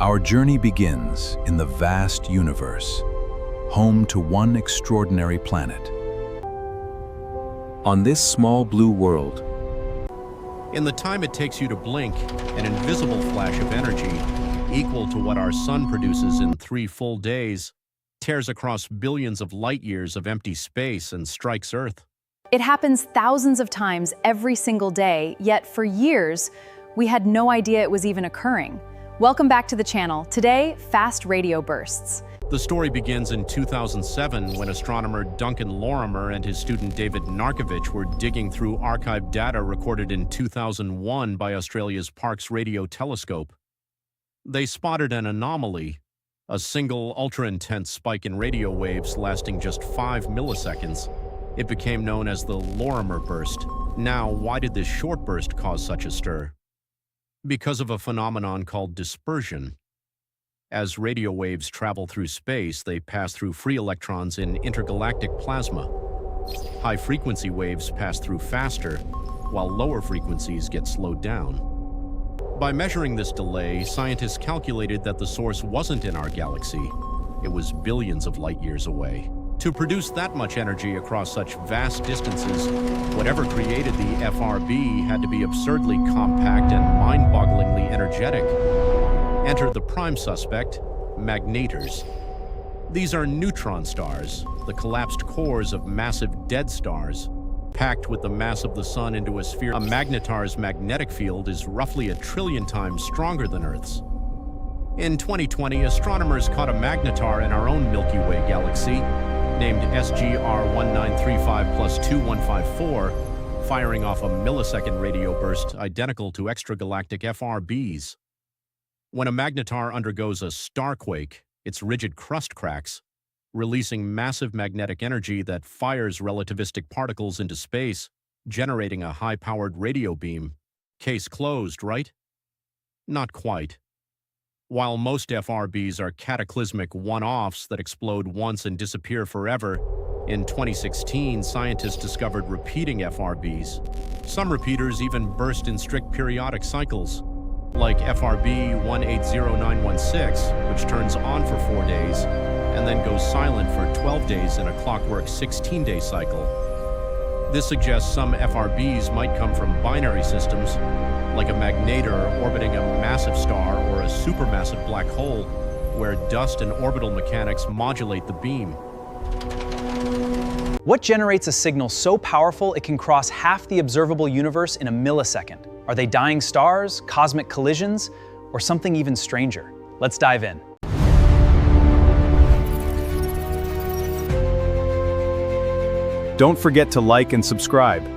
Our journey begins in the vast universe, home to one extraordinary planet. On this small blue world, in the time it takes you to blink, an invisible flash of energy, equal to what our sun produces in 3 full days, tears across billions of light years of empty space and strikes Earth. It happens thousands of times every single day, yet for years, we had no idea it was even occurring. Welcome back to the channel. Today, fast radio bursts. The story begins in 2007 when astronomer Duncan Lorimer and his student David Narkovich were digging through archived data recorded in 2001 by Australia's Parkes Radio Telescope. They spotted an anomaly, a single ultra-intense spike in radio waves lasting just 5 milliseconds. It became known as the Lorimer burst. Now, why did this short burst cause such a stir? Because of a phenomenon called dispersion. As radio waves travel through space, they pass through free electrons in intergalactic plasma. High-frequency waves pass through faster, while lower frequencies get slowed down. By measuring this delay, scientists calculated that the source wasn't in our galaxy. It was billions of light years away. To produce that much energy across such vast distances, whatever created the FRB had to be absurdly compact and mind-bogglingly energetic. Enter the prime suspect, magnetars. These are neutron stars, the collapsed cores of massive dead stars, packed with the mass of the sun into a sphere. A magnetar's magnetic field is roughly 1 trillion times stronger than Earth's. In 2020, astronomers caught a magnetar in our own Milky Way galaxy, named SGR 1935+2154, firing off a millisecond radio burst identical to extragalactic FRBs. When a magnetar undergoes a starquake, its rigid crust cracks, releasing massive magnetic energy that fires relativistic particles into space, generating a high-powered radio beam. Case closed, right? Not quite. While most FRBs are cataclysmic one-offs that explode once and disappear forever, in 2016, scientists discovered repeating FRBs. Some repeaters even burst in strict periodic cycles, like FRB 180916, which turns on for 4 days and then goes silent for 12 days in a clockwork 16-day cycle. This suggests some FRBs might come from binary systems, like a magnetar orbiting a massive star or a supermassive black hole, where dust and orbital mechanics modulate the beam. What generates a signal so powerful it can cross half the observable universe in a millisecond? Are they dying stars, cosmic collisions, or something even stranger? Let's dive in. don't forget to like and subscribe.